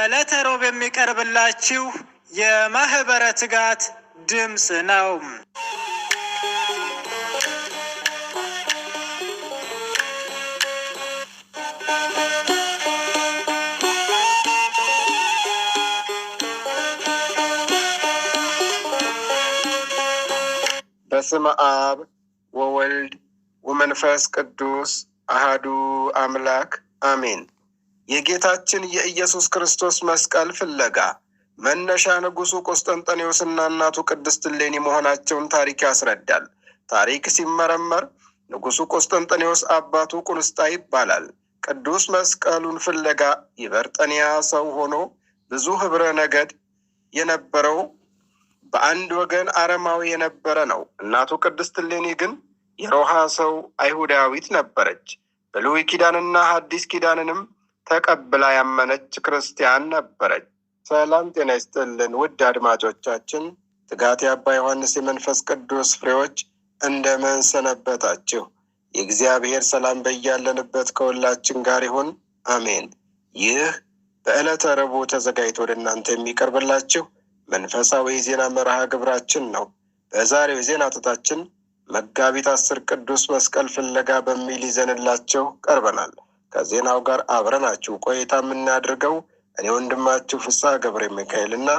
በዕለተ ሮብ የሚቀርብላችሁ የማህበረ ትጋት ድምፅ ነው። በስመ አብ ወወልድ ወመንፈስ ቅዱስ አሃዱ አምላክ አሜን። የጌታችን የኢየሱስ ክርስቶስ መስቀል ፍለጋ መነሻ ንጉሱ ቆስጠንጠኔዎስና እናቱ ቅድስት እሌኒ መሆናቸውን ታሪክ ያስረዳል። ታሪክ ሲመረመር ንጉሱ ቆስጠንጠኔዎስ አባቱ ቁንስጣ ይባላል። ቅዱስ መስቀሉን ፍለጋ የበርጠንያ ሰው ሆኖ ብዙ ህብረ ነገድ የነበረው በአንድ ወገን አረማዊ የነበረ ነው። እናቱ ቅድስት እሌኒ ግን የሮሃ ሰው አይሁዳዊት ነበረች። ብሉይ ኪዳንና ሐዲስ ኪዳንንም ተቀብላ ያመነች ክርስቲያን ነበረች። ሰላም ጤና ይስጥልን ውድ አድማጮቻችን፣ ትጋት የአባ ዮሐንስ የመንፈስ ቅዱስ ፍሬዎች እንደምን ሰነበታችሁ? የእግዚአብሔር ሰላም በያለንበት ከሁላችን ጋር ይሁን፣ አሜን። ይህ በዕለተ ረቡዕ ተዘጋጅቶ ወደ እናንተ የሚቀርብላችሁ መንፈሳዊ ዜና መርሃ ግብራችን ነው። በዛሬው ዜና ትታችን መጋቢት 10 ቅዱስ መስቀል ፍለጋ በሚል ይዘንላቸው ቀርበናል። ከዜናው ጋር አብረናችሁ ቆይታ የምናደርገው እኔ ወንድማችሁ ፍስሐ ገብረ ሚካኤልና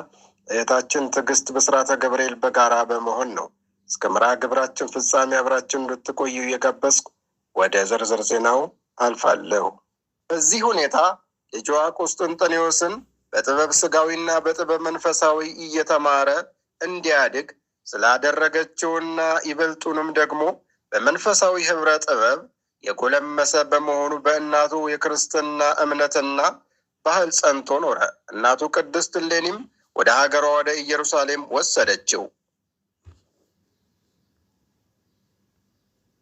እህታችን ትዕግስት ብስራተ ገብርኤል በጋራ በመሆን ነው። እስከ መርሃ ግብራችን ፍጻሜ አብራችን እንድትቆዩ እየጋበዝኩ ወደ ዝርዝር ዜናው አልፋለሁ። በዚህ ሁኔታ ልጇ ቆስጠንጠኔዎስን በጥበብ ስጋዊና በጥበብ መንፈሳዊ እየተማረ እንዲያድግ ስላደረገችውና ይበልጡንም ደግሞ በመንፈሳዊ ህብረ ጥበብ የጎለመሰ በመሆኑ በእናቱ የክርስትና እምነትና ባህል ጸንቶ ኖረ። እናቱ ቅድስት እሌኒም ወደ ሀገሯ ወደ ኢየሩሳሌም ወሰደችው።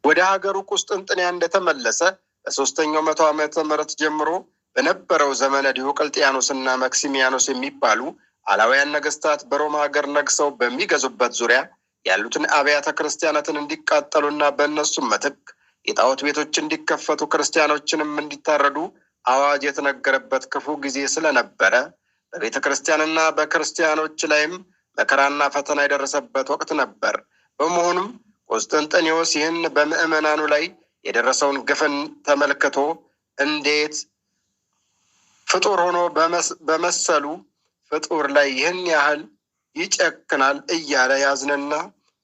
ወደ ሀገሩ ቁስጥንጥንያ እንደተመለሰ በ3ኛው መቶ ዓመተ ምህረት ጀምሮ በነበረው ዘመነ ዲዮቅልጥያኖስና መክሲሚያኖስ የሚባሉ አላውያን ነገስታት በሮማ ሀገር ነግሰው በሚገዙበት ዙሪያ ያሉትን አብያተ ክርስቲያናትን እንዲቃጠሉና በእነሱም ምትክ የጣዖት ቤቶች እንዲከፈቱ ክርስቲያኖችንም እንዲታረዱ አዋጅ የተነገረበት ክፉ ጊዜ ስለነበረ በቤተ ክርስቲያንና በክርስቲያኖች ላይም መከራና ፈተና የደረሰበት ወቅት ነበር። በመሆኑም ቆስጠንጠኔዎስ ይህን በምዕመናኑ ላይ የደረሰውን ግፍን ተመልክቶ እንዴት ፍጡር ሆኖ በመሰሉ ፍጡር ላይ ይህን ያህል ይጨክናል እያለ ያዝንና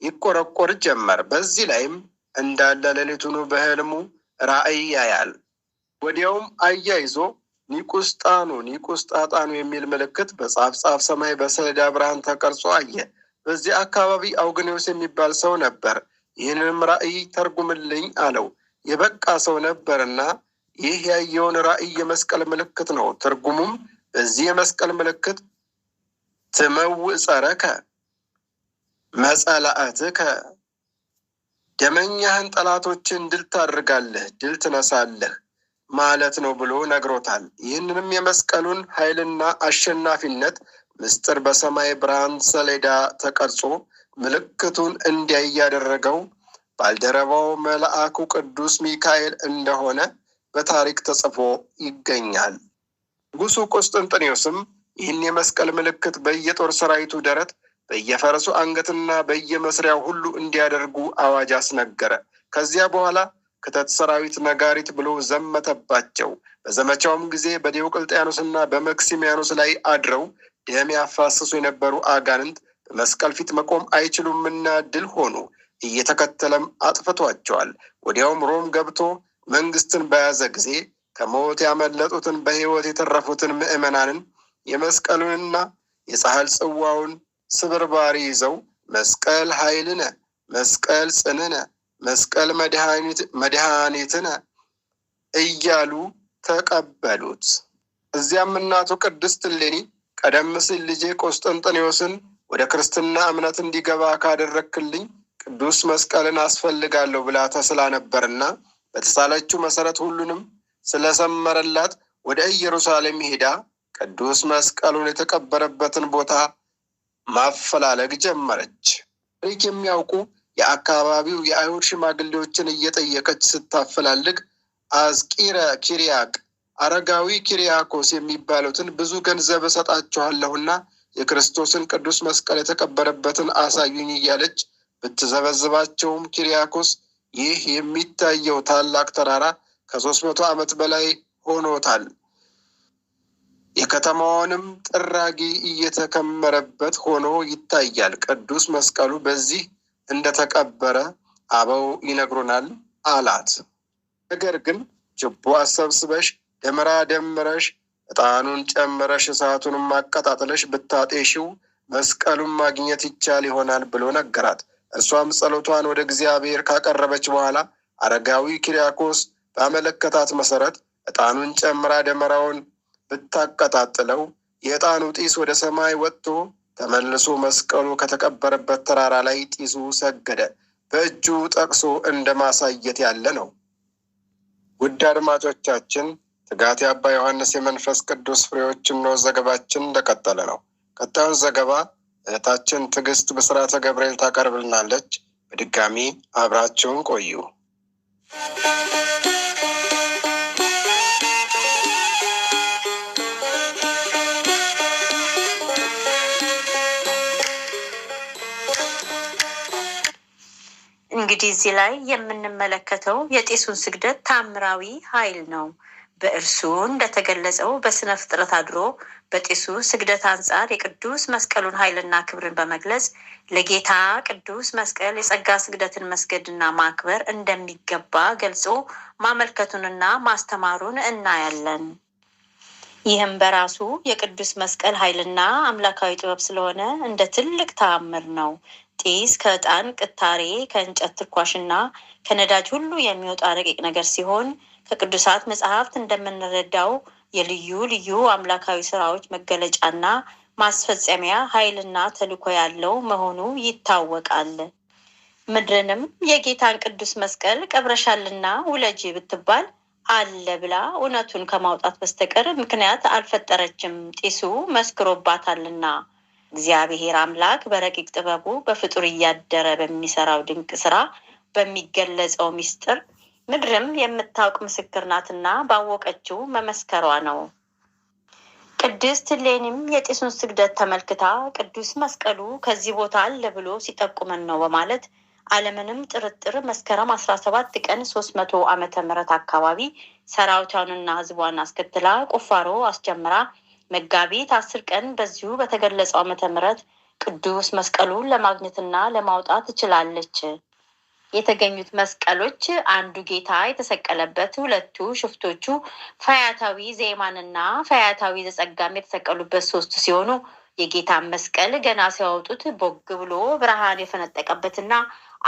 ይቆረቆር ጀመር። በዚህ ላይም እንዳለ ሌሊቱኑ በህልሙ ራእይ ያያል። ወዲያውም አያይዞ ኒቁስጣጣኑ የሚል ምልክት በጻፍ ሰማይ በሰሌዳ ብርሃን ተቀርጾ አየ። በዚህ አካባቢ አውግኔዎስ የሚባል ሰው ነበር። ይህንንም ራእይ ተርጉምልኝ አለው። የበቃ ሰው ነበርና ይህ ያየውን ራእይ የመስቀል ምልክት ነው። ትርጉሙም በዚህ የመስቀል ምልክት ትመውፀረከ መጸላእትከ ደመኛህን ጠላቶችን ድል ታደርጋለህ፣ ድል ትነሳለህ ማለት ነው ብሎ ነግሮታል። ይህንንም የመስቀሉን ኃይልና አሸናፊነት ምስጢር በሰማይ ብርሃን ሰሌዳ ተቀርጾ ምልክቱን እንዲያይ ያደረገው ባልደረባው መልአኩ ቅዱስ ሚካኤል እንደሆነ በታሪክ ተጽፎ ይገኛል። ንጉሱ ቆስጠንጠኔዎስም ይህን የመስቀል ምልክት በየጦር ሰራዊቱ ደረት፣ በየፈረሱ አንገትና በየመስሪያው ሁሉ እንዲያደርጉ አዋጅ አስነገረ። ከዚያ በኋላ ክተት ሰራዊት ነጋሪት ብሎ ዘመተባቸው። በዘመቻውም ጊዜ በዲዮቅልጥያኖስና በመክሲሚያኖስ ላይ አድረው ደም ያፋሰሱ የነበሩ አጋንንት በመስቀል ፊት መቆም አይችሉምና ድል ሆኑ። እየተከተለም አጥፍቷቸዋል። ወዲያውም ሮም ገብቶ መንግስትን በያዘ ጊዜ ከሞት ያመለጡትን በሕይወት የተረፉትን ምዕመናንን የመስቀሉንና የጻሕል ጽዋውን ስብርባሪ ይዘው መስቀል ኃይልነ፣ መስቀል ጽንነ፣ መስቀል መድኃኒትነ እያሉ ተቀበሉት። እዚያም እናቱ ቅድስት እሌኒ ቀደም ሲል ልጄ ቆስጠንጠኔዎስን ወደ ክርስትና እምነት እንዲገባ ካደረክልኝ ቅዱስ መስቀልን አስፈልጋለሁ ብላ ተስላ ነበርና በተሳለችው መሰረት ሁሉንም ስለሰመረላት ወደ ኢየሩሳሌም ሄዳ ቅዱስ መስቀሉን የተቀበረበትን ቦታ ማፈላለግ ጀመረች። ታሪክ የሚያውቁ የአካባቢው የአይሁድ ሽማግሌዎችን እየጠየቀች ስታፈላልግ አዝቂረ ኪሪያቅ አረጋዊ ኪሪያኮስ የሚባሉትን ብዙ ገንዘብ እሰጣችኋለሁና የክርስቶስን ቅዱስ መስቀል የተቀበረበትን አሳዩኝ እያለች ብትዘበዝባቸውም ኪሪያኮስ ይህ የሚታየው ታላቅ ተራራ ከ300 ዓመት በላይ ሆኖታል። የከተማውንም ጥራጊ እየተከመረበት ሆኖ ይታያል። ቅዱስ መስቀሉ በዚህ እንደተቀበረ አበው ይነግሩናል አላት። ነገር ግን ችቦ አሰብስበሽ ደመራ ደምረሽ ዕጣኑን ጨምረሽ እሳቱንም አቀጣጥለሽ ብታጤሽው መስቀሉን ማግኘት ይቻል ይሆናል ብሎ ነገራት። እርሷም ጸሎቷን ወደ እግዚአብሔር ካቀረበች በኋላ አረጋዊ ኪሪያኮስ ባመለከታት መሰረት ዕጣኑን ጨምራ ደመራውን ብታቀጣጥለው የዕጣኑ ጢስ ወደ ሰማይ ወጥቶ ተመልሶ መስቀሉ ከተቀበረበት ተራራ ላይ ጢሱ ሰገደ። በእጁ ጠቅሶ እንደ ማሳየት ያለ ነው። ውድ አድማጮቻችን ትጋት የአባ ዮሐንስ የመንፈስ ቅዱስ ፍሬዎችን ነው ዘገባችን እንደቀጠለ ነው። ቀጣዩን ዘገባ እህታችን ትዕግስት ብስራተ ገብርኤል ታቀርብልናለች። በድጋሚ አብራችሁን ቆዩ። እንግዲህ እዚህ ላይ የምንመለከተው የጢሱን ስግደት ታምራዊ ኃይል ነው። በእርሱ እንደተገለጸው በስነ ፍጥረት አድሮ በጢሱ ስግደት አንጻር የቅዱስ መስቀሉን ኃይልና ክብርን በመግለጽ ለጌታ ቅዱስ መስቀል የጸጋ ስግደትን መስገድና ማክበር እንደሚገባ ገልጾ ማመልከቱንና ማስተማሩን እናያለን። ይህም በራሱ የቅዱስ መስቀል ኃይልና አምላካዊ ጥበብ ስለሆነ እንደ ትልቅ ተአምር ነው። ጢስ ከዕጣን ቅታሬ፣ ከእንጨት ትኳሽና ከነዳጅ ሁሉ የሚወጣ ረቂቅ ነገር ሲሆን ከቅዱሳት መጽሐፍት እንደምንረዳው የልዩ ልዩ አምላካዊ ስራዎች መገለጫና ማስፈጸሚያ ኃይልና ተልእኮ ያለው መሆኑ ይታወቃል። ምድርንም የጌታን ቅዱስ መስቀል ቀብረሻልና ውለጂ ብትባል አለ ብላ እውነቱን ከማውጣት በስተቀር ምክንያት አልፈጠረችም፣ ጢሱ መስክሮባታልና። እግዚአብሔር አምላክ በረቂቅ ጥበቡ በፍጡር እያደረ በሚሰራው ድንቅ ስራ በሚገለጸው ምስጢር ምድርም የምታውቅ ምስክር ናትና ባወቀችው መመስከሯ ነው። ቅድስት እሌኒም የጢሱን ስግደት ተመልክታ ቅዱስ መስቀሉ ከዚህ ቦታ አለ ብሎ ሲጠቁመን ነው በማለት አለምንም ጥርጥር መስከረም 17 ቀን 300 ዓመተ ምህረት አካባቢ ሰራዊቷንና ህዝቧን አስከትላ ቁፋሮ አስጀምራ መጋቢት 10 ቀን በዚሁ በተገለጸው ዓመተ ምህረት ቅዱስ መስቀሉን ለማግኘትና ለማውጣት ትችላለች። የተገኙት መስቀሎች አንዱ ጌታ የተሰቀለበት፣ ሁለቱ ሽፍቶቹ ፈያታዊ ዘየማንና ፈያታዊ ዘጸጋም የተሰቀሉበት 3 ሲሆኑ የጌታ መስቀል ገና ሲያወጡት ቦግ ብሎ ብርሃን የፈነጠቀበትና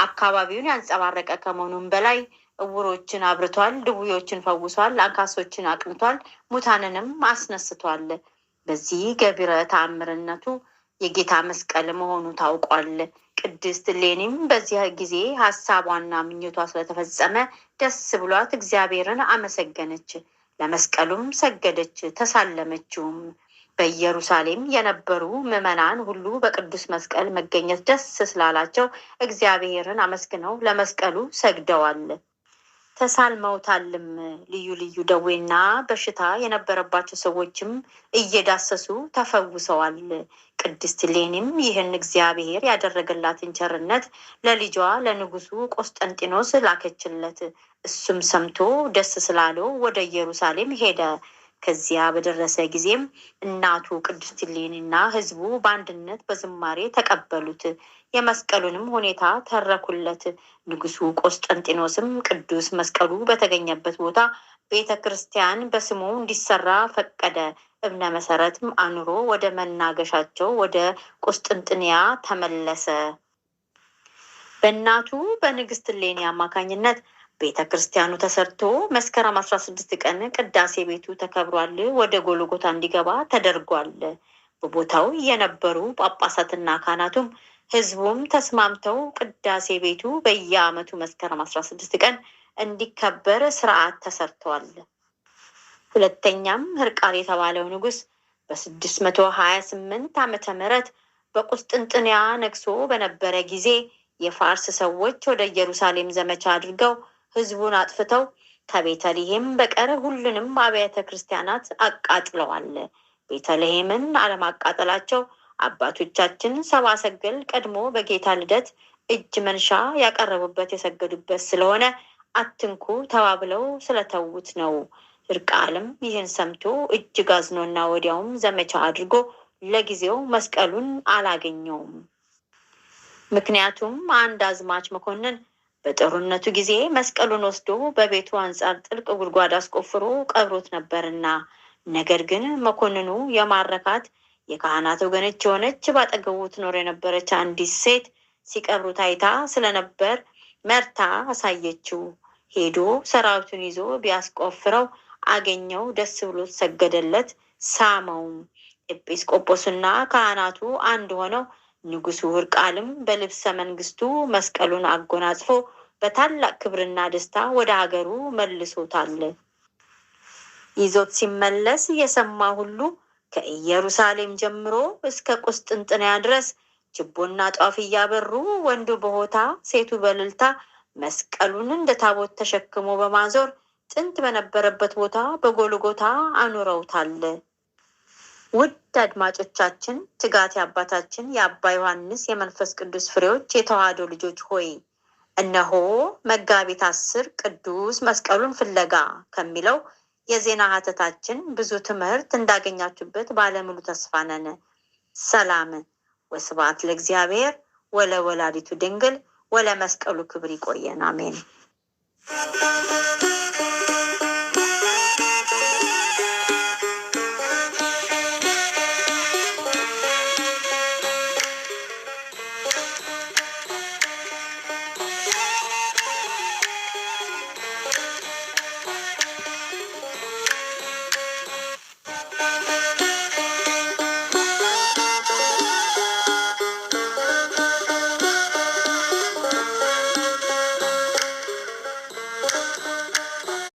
አካባቢውን ያንጸባረቀ ከመሆኑም በላይ እውሮችን አብርቷል፣ ድውዮችን ፈውሷል፣ አንካሶችን አቅንቷል፣ ሙታንንም አስነስቷል። በዚህ ገቢረ ተአምርነቱ የጌታ መስቀል መሆኑ ታውቋል። ቅድስት እሌኒም በዚህ ጊዜ ሀሳቧና ምኞቷ ስለተፈጸመ ደስ ብሏት እግዚአብሔርን አመሰገነች፣ ለመስቀሉም ሰገደች፣ ተሳለመችውም። በኢየሩሳሌም የነበሩ ምዕመናን ሁሉ በቅዱስ መስቀል መገኘት ደስ ስላላቸው እግዚአብሔርን አመስግነው ለመስቀሉ ሰግደዋል፣ ተሳልመውታልም። ልዩ ልዩ ደዌና በሽታ የነበረባቸው ሰዎችም እየዳሰሱ ተፈውሰዋል። ቅድስት እሌኒም ይህን እግዚአብሔር ያደረገላትን ቸርነት ለልጇ ለንጉሱ ቆስጠንጢኖስ ላከችለት። እሱም ሰምቶ ደስ ስላለው ወደ ኢየሩሳሌም ሄደ። ከዚያ በደረሰ ጊዜም እናቱ ቅድስት እሌኒና ሕዝቡ በአንድነት በዝማሬ ተቀበሉት። የመስቀሉንም ሁኔታ ተረኩለት። ንጉሱ ቆስጠንጢኖስም ቅዱስ መስቀሉ በተገኘበት ቦታ ቤተ ክርስቲያን በስሙ እንዲሰራ ፈቀደ። እብነ መሰረትም አኑሮ ወደ መናገሻቸው ወደ ቁስጥንጥንያ ተመለሰ። በእናቱ በንግስት እሌኒ አማካኝነት ቤተ ክርስቲያኑ ተሰርቶ መስከረም 16 ቀን ቅዳሴ ቤቱ ተከብሯል። ወደ ጎልጎታ እንዲገባ ተደርጓል። በቦታው የነበሩ ጳጳሳትና ካህናቱም ህዝቡም ተስማምተው ቅዳሴ ቤቱ በየዓመቱ መስከረም 16 ቀን እንዲከበር ስርዓት ተሰርተዋል። ሁለተኛም ህርቃል የተባለው ንጉስ በ628 ዓመተ ምህረት በቁስጥንጥንያ ነግሶ በነበረ ጊዜ የፋርስ ሰዎች ወደ ኢየሩሳሌም ዘመቻ አድርገው ህዝቡን አጥፍተው ከቤተልሔም በቀር ሁሉንም አብያተ ክርስቲያናት አቃጥለዋል። ቤተልሔምን አለማቃጠላቸው አባቶቻችን ሰብአ ሰገል ቀድሞ በጌታ ልደት እጅ መንሻ ያቀረቡበት የሰገዱበት ስለሆነ አትንኩ ተባብለው ስለተዉት ነው። ይርቃልም ይህን ሰምቶ እጅግ አዝኖና ወዲያውም ዘመቻ አድርጎ ለጊዜው መስቀሉን አላገኘውም። ምክንያቱም አንድ አዝማች መኮንን በጦርነቱ ጊዜ መስቀሉን ወስዶ በቤቱ አንጻር ጥልቅ ጉድጓድ አስቆፍሮ ቀብሮት ነበርና፣ ነገር ግን መኮንኑ የማረካት የካህናት ወገኖች የሆነች ባጠገቡ ትኖር የነበረች አንዲት ሴት ሲቀብሩት አይታ ስለነበር መርታ አሳየችው። ሄዶ ሰራዊቱን ይዞ ቢያስቆፍረው አገኘው፣ ደስ ብሎት ሰገደለት፣ ሳመው። ኤጲስቆጶስና ካህናቱ አንድ ሆነው ንጉሱ ይርቃልም በልብሰ መንግስቱ መስቀሉን አጎናጽፎ በታላቅ ክብርና ደስታ ወደ ሀገሩ መልሶታል። ይዞት ሲመለስ የሰማ ሁሉ ከኢየሩሳሌም ጀምሮ እስከ ቁስጥንጥንያ ድረስ ችቦና ጧፍ እያበሩ ወንዱ በሆታ ሴቱ በእልልታ መስቀሉን እንደ ታቦት ተሸክሞ በማዞር ጥንት በነበረበት ቦታ በጎልጎታ አኑረውታል። ውድ አድማጮቻችን፣ ትጋት የአባታችን የአባ ዮሐንስ የመንፈስ ቅዱስ ፍሬዎች የተዋህዶ ልጆች ሆይ፣ እነሆ መጋቢት 10 ቅዱስ መስቀሉን ፍለጋ ከሚለው የዜና ሀተታችን ብዙ ትምህርት እንዳገኛችሁበት ባለሙሉ ተስፋ ነን። ሰላም ወስብሐት ለእግዚአብሔር ወለወላዲቱ ድንግል ወለመስቀሉ ክብር። ይቆየን። አሜን።